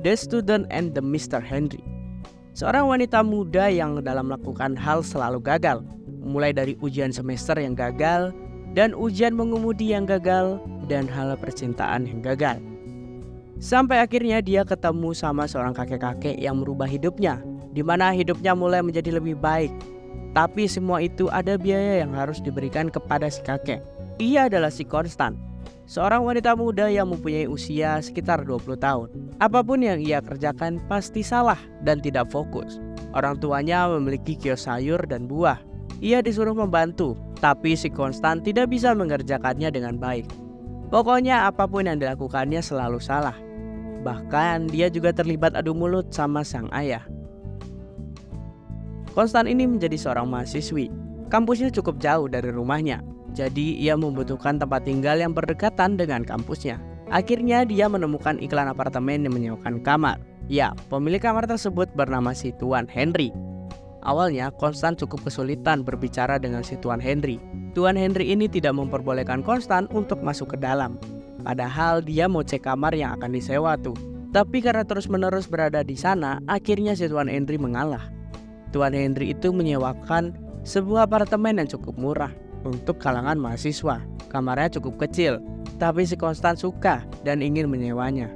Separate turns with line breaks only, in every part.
The Student and the Mr. Henry. Seorang wanita muda yang dalam melakukan hal selalu gagal, mulai dari ujian semester yang gagal, dan ujian mengemudi yang gagal, dan hal percintaan yang gagal. Sampai akhirnya dia ketemu sama seorang kakek-kakek yang merubah hidupnya, di mana hidupnya mulai menjadi lebih baik. Tapi semua itu ada biaya yang harus diberikan kepada si kakek. Ia adalah si Konstan, seorang wanita muda yang mempunyai usia sekitar 20 tahun. Apapun yang ia kerjakan pasti salah dan tidak fokus. Orang tuanya memiliki kios sayur dan buah. Ia disuruh membantu, tapi si Konstan tidak bisa mengerjakannya dengan baik. Pokoknya apapun yang dilakukannya selalu salah. Bahkan dia juga terlibat adu mulut sama sang ayah. Konstan ini menjadi seorang mahasiswi. Kampusnya cukup jauh dari rumahnya. Jadi ia membutuhkan tempat tinggal yang berdekatan dengan kampusnya. Akhirnya dia menemukan iklan apartemen yang menyewakan kamar. Ya, pemilik kamar tersebut bernama si Tuan Henry. Awalnya Konstan cukup kesulitan berbicara dengan si Tuan Henry. Tuan Henry ini tidak memperbolehkan Konstan untuk masuk ke dalam. Padahal dia mau cek kamar yang akan disewa tuh. Tapi karena terus-menerus berada di sana, akhirnya si Tuan Henry mengalah. Tuan Henry itu menyewakan sebuah apartemen yang cukup murah untuk kalangan mahasiswa. Kamarnya cukup kecil, tapi si Konstan suka dan ingin menyewanya.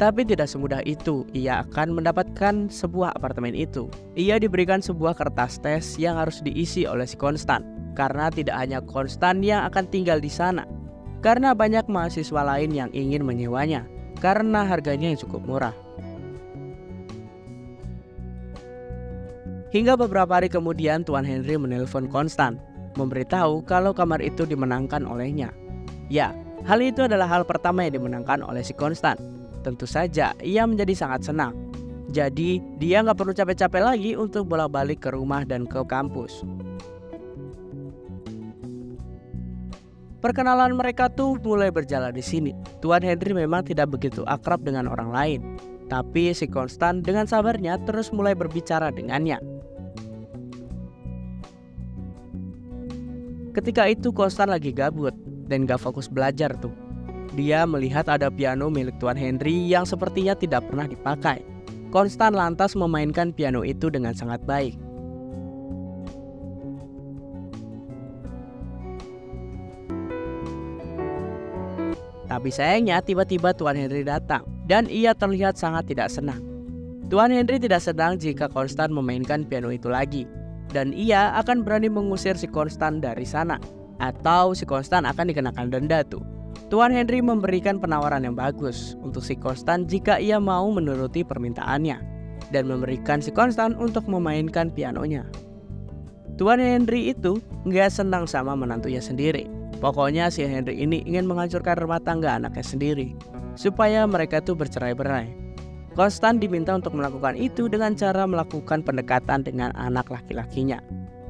Tapi tidak semudah itu ia akan mendapatkan sebuah apartemen itu. Ia diberikan sebuah kertas tes yang harus diisi oleh si Konstan. Karena tidak hanya Konstan yang akan tinggal di sana. Karena banyak mahasiswa lain yang ingin menyewanya. Karena harganya yang cukup murah. Hingga beberapa hari kemudian Tuan Henry menelpon Konstan, memberitahu kalau kamar itu dimenangkan olehnya. Ya, hal itu adalah hal pertama yang dimenangkan oleh si Konstan. Tentu saja ia menjadi sangat senang. Jadi dia nggak perlu capek-capek lagi untuk bolak-balik ke rumah dan ke kampus. Perkenalan mereka tuh mulai berjalan di sini. Tuan Henry memang tidak begitu akrab dengan orang lain, tapi si Konstan dengan sabarnya terus mulai berbicara dengannya. Ketika itu Konstan lagi gabut dan gak fokus belajar tuh. Dia melihat ada piano milik Tuan Henry yang sepertinya tidak pernah dipakai. Konstan lantas memainkan piano itu dengan sangat baik. Tapi sayangnya tiba-tiba Tuan Henry datang dan ia terlihat sangat tidak senang. Tuan Henry tidak senang jika Konstan memainkan piano itu lagi. Dan ia akan berani mengusir si Konstan dari sana. Atau si Konstan akan dikenakan denda tuh. Tuan Henry memberikan penawaran yang bagus untuk si Konstan jika ia mau menuruti permintaannya. Dan memberikan si Konstan untuk memainkan pianonya. Tuan Henry itu gak senang sama menantunya sendiri. Pokoknya si Henry ini ingin menghancurkan rumah tangga anaknya sendiri. Supaya mereka tuh bercerai-berai. Konstan diminta untuk melakukan itu dengan cara melakukan pendekatan dengan anak laki-lakinya.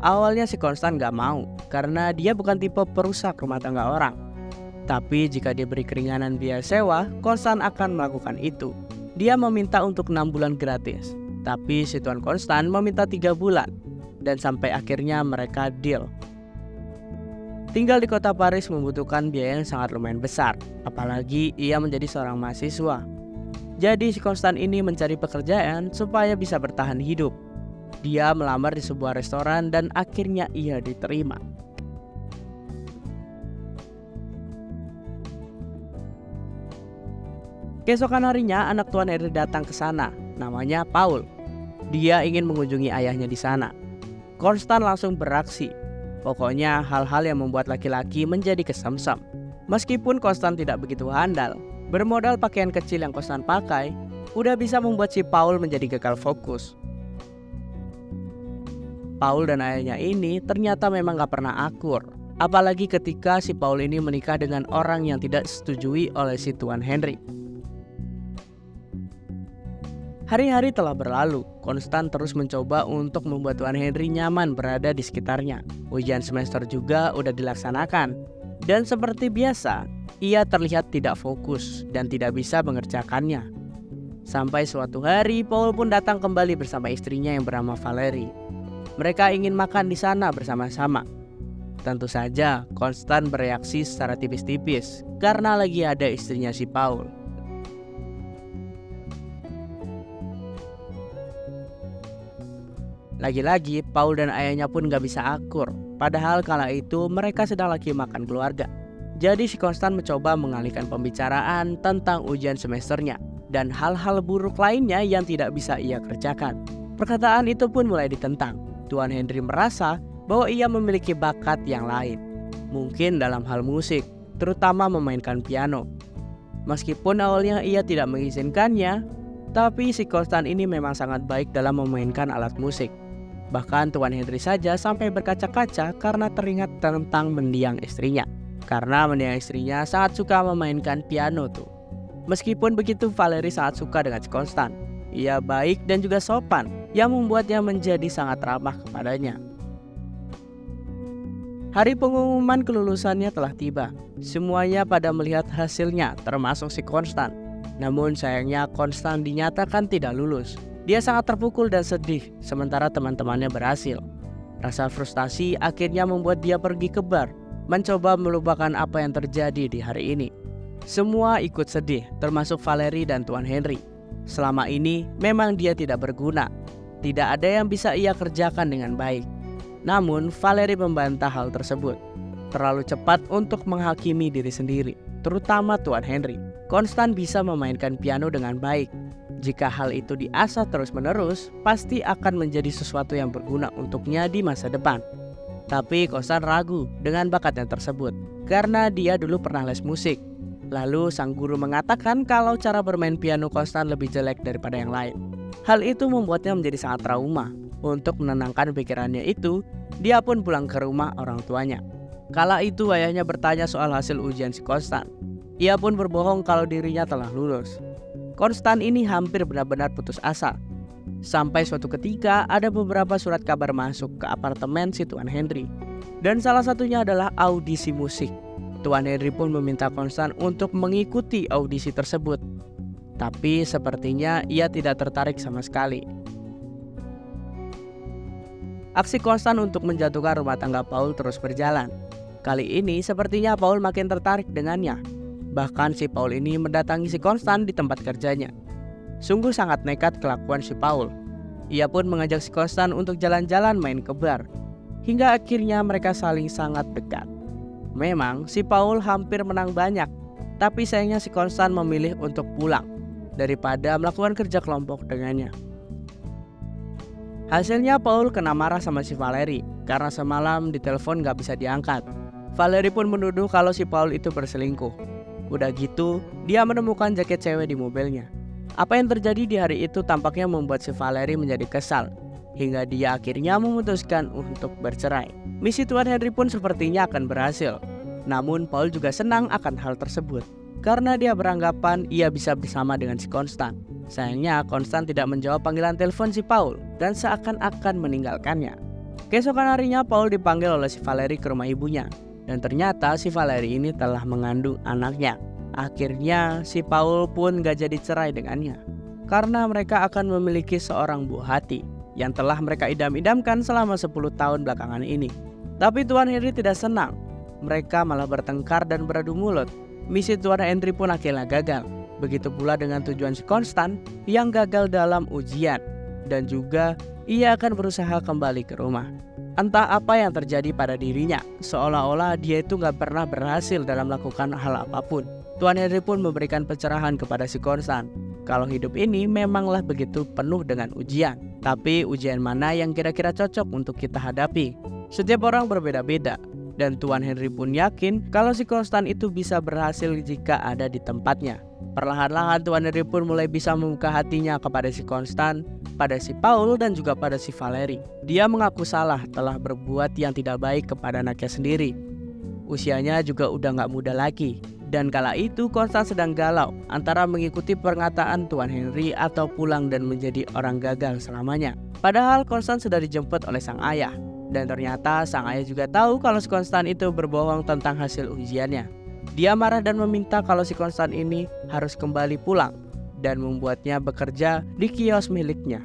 Awalnya si Konstan gak mau karena dia bukan tipe perusak rumah tangga orang. Tapi jika diberi keringanan biaya sewa, Konstan akan melakukan itu. Dia meminta untuk 6 bulan gratis. Tapi si Tuan Konstan meminta 3 bulan. Dan sampai akhirnya mereka deal. Tinggal di kota Paris membutuhkan biaya yang sangat lumayan besar. Apalagi ia menjadi seorang mahasiswa. Jadi si Konstan ini mencari pekerjaan supaya bisa bertahan hidup. Dia melamar di sebuah restoran dan akhirnya ia diterima. Keesokan harinya anak Tuan Henry datang ke sana, namanya Paul. Dia ingin mengunjungi ayahnya di sana. Konstan langsung beraksi. Pokoknya hal-hal yang membuat laki-laki menjadi kesemsem. Meskipun Konstan tidak begitu handal, bermodal pakaian kecil yang Konstan pakai, udah bisa membuat si Paul menjadi gagal fokus. Paul dan ayahnya ini ternyata memang gak pernah akur. Apalagi ketika si Paul ini menikah dengan orang yang tidak disetujui oleh si Tuan Henry. Hari-hari telah berlalu, Konstan terus mencoba untuk membuat Tuan Henry nyaman berada di sekitarnya. Ujian semester juga udah dilaksanakan. Dan seperti biasa, ia terlihat tidak fokus dan tidak bisa mengerjakannya. Sampai suatu hari, Paul pun datang kembali bersama istrinya yang bernama Valerie. Mereka ingin makan di sana bersama-sama. Tentu saja, Konstan bereaksi secara tipis-tipis karena lagi ada istrinya si Paul. Lagi-lagi Paul dan ayahnya pun gak bisa akur, padahal kala itu mereka sedang lagi makan keluarga. Jadi si Konstan mencoba mengalihkan pembicaraan tentang ujian semesternya dan hal-hal buruk lainnya yang tidak bisa ia kerjakan. Perkataan itu pun mulai ditentang. Tuan Henry merasa bahwa ia memiliki bakat yang lain, mungkin dalam hal musik, terutama memainkan piano. Meskipun awalnya ia tidak mengizinkannya, tapi si Konstan ini memang sangat baik dalam memainkan alat musik. Bahkan Tuan Henry saja sampai berkaca-kaca karena teringat tentang mendiang istrinya. Karena mendiang istrinya sangat suka memainkan piano tuh. Meskipun begitu, Valerie sangat suka dengan si Konstan. Ia baik dan juga sopan, yang membuatnya menjadi sangat ramah kepadanya. Hari pengumuman kelulusannya telah tiba. Semuanya pada melihat hasilnya, termasuk si Konstan. Namun sayangnya Konstan dinyatakan tidak lulus. Dia sangat terpukul dan sedih, sementara teman-temannya berhasil. Rasa frustasi akhirnya membuat dia pergi ke bar, mencoba melupakan apa yang terjadi di hari ini. Semua ikut sedih, termasuk Valerie dan Tuan Henry. Selama ini memang dia tidak berguna. Tidak ada yang bisa ia kerjakan dengan baik. Namun Valerie membantah hal tersebut. Terlalu cepat untuk menghakimi diri sendiri, terutama Tuan Henry. Konstan bisa memainkan piano dengan baik. Jika hal itu diasah terus-menerus, pasti akan menjadi sesuatu yang berguna untuknya di masa depan. Tapi Konstan ragu dengan bakatnya tersebut, karena dia dulu pernah les musik. Lalu sang guru mengatakan kalau cara bermain piano Konstan lebih jelek daripada yang lain. Hal itu membuatnya menjadi sangat trauma. Untuk menenangkan pikirannya itu, dia pun pulang ke rumah orang tuanya. Kala itu ayahnya bertanya soal hasil ujian si Konstan. Ia pun berbohong kalau dirinya telah lulus. Konstan ini hampir benar-benar putus asa. Sampai suatu ketika ada beberapa surat kabar masuk ke apartemen si Tuan Henry. Dan salah satunya adalah audisi musik. Tuan Henry pun meminta Konstan untuk mengikuti audisi tersebut. Tapi sepertinya ia tidak tertarik sama sekali. Aksi Konstan untuk menjatuhkan rumah tangga Paul terus berjalan. Kali ini sepertinya Paul makin tertarik dengannya. Bahkan si Paul ini mendatangi si Konstan di tempat kerjanya. Sungguh sangat nekat kelakuan si Paul. Ia pun mengajak si Konstan untuk jalan-jalan main ke bar. Hingga akhirnya mereka saling sangat dekat. Memang si Paul hampir menang banyak, tapi sayangnya si Konstan memilih untuk pulang daripada melakukan kerja kelompok dengannya. Hasilnya Paul kena marah sama si Valerie karena semalam ditelepon gak bisa diangkat. Valerie pun menuduh kalau si Paul itu berselingkuh. Udah gitu, dia menemukan jaket cewek di mobilnya. Apa yang terjadi di hari itu tampaknya membuat si Valerie menjadi kesal, hingga dia akhirnya memutuskan untuk bercerai. Misi Tuan Henry pun sepertinya akan berhasil. Namun Paul juga senang akan hal tersebut, karena dia beranggapan ia bisa bersama dengan si Konstan. Sayangnya Konstan tidak menjawab panggilan telepon si Paul dan seakan-akan meninggalkannya. Keesokan harinya Paul dipanggil oleh si Valerie ke rumah ibunya. Dan ternyata si Valerie ini telah mengandung anaknya. Akhirnya si Paul pun gak jadi cerai dengannya, karena mereka akan memiliki seorang buah hati yang telah mereka idam-idamkan selama 10 tahun belakangan ini. Tapi Tuan Henry tidak senang. Mereka malah bertengkar dan beradu mulut. Misi Tuan Henry pun akhirnya gagal. Begitu pula dengan tujuan si Konstan yang gagal dalam ujian. Dan juga ia akan berusaha kembali ke rumah. Entah apa yang terjadi pada dirinya, seolah-olah dia itu gak pernah berhasil dalam melakukan hal apapun. Tuan Henry pun memberikan pencerahan kepada si Konstan kalau hidup ini memanglah begitu penuh dengan ujian. Tapi ujian mana yang kira-kira cocok untuk kita hadapi? Setiap orang berbeda-beda. Dan Tuan Henry pun yakin kalau si Konstan itu bisa berhasil jika ada di tempatnya. Perlahan-lahan Tuan Henry pun mulai bisa membuka hatinya kepada si Konstan, pada si Paul dan juga pada si Valerie. Dia mengaku salah telah berbuat yang tidak baik kepada anaknya sendiri. Usianya juga udah gak muda lagi. Dan kala itu Konstan sedang galau antara mengikuti perkataan Tuan Henry atau pulang dan menjadi orang gagal selamanya. Padahal Konstan sudah dijemput oleh sang ayah. Dan ternyata sang ayah juga tahu kalau si Konstan itu berbohong tentang hasil ujiannya. Dia marah dan meminta kalau si Konstan ini harus kembali pulang dan membuatnya bekerja di kios miliknya.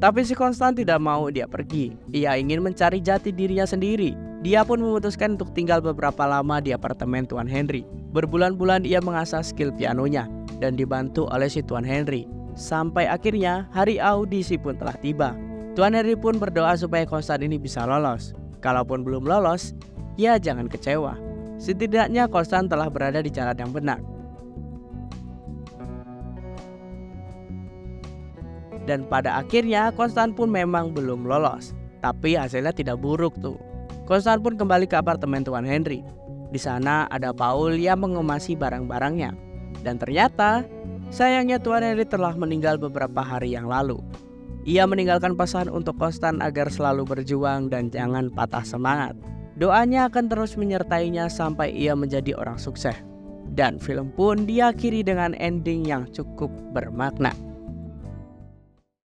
Tapi si Konstan tidak mau dia pergi. Ia ingin mencari jati dirinya sendiri. Dia pun memutuskan untuk tinggal beberapa lama di apartemen Tuan Henry. Berbulan-bulan ia mengasah skill pianonya dan dibantu oleh si Tuan Henry. Sampai akhirnya hari audisi pun telah tiba. Tuan Henry pun berdoa supaya Konstan ini bisa lolos. Kalaupun belum lolos, ya jangan kecewa. Setidaknya Konstan telah berada di jalan yang benar. Dan pada akhirnya Konstan pun memang belum lolos. Tapi hasilnya tidak buruk tuh. Konstan pun kembali ke apartemen Tuan Henry. Di sana ada Paul yang mengemasi barang-barangnya. Dan ternyata sayangnya Tuan Henry telah meninggal beberapa hari yang lalu. Ia meninggalkan pesan untuk Konstan agar selalu berjuang dan jangan patah semangat. Doanya akan terus menyertainya sampai ia menjadi orang sukses. Dan film pun diakhiri dengan ending yang cukup bermakna.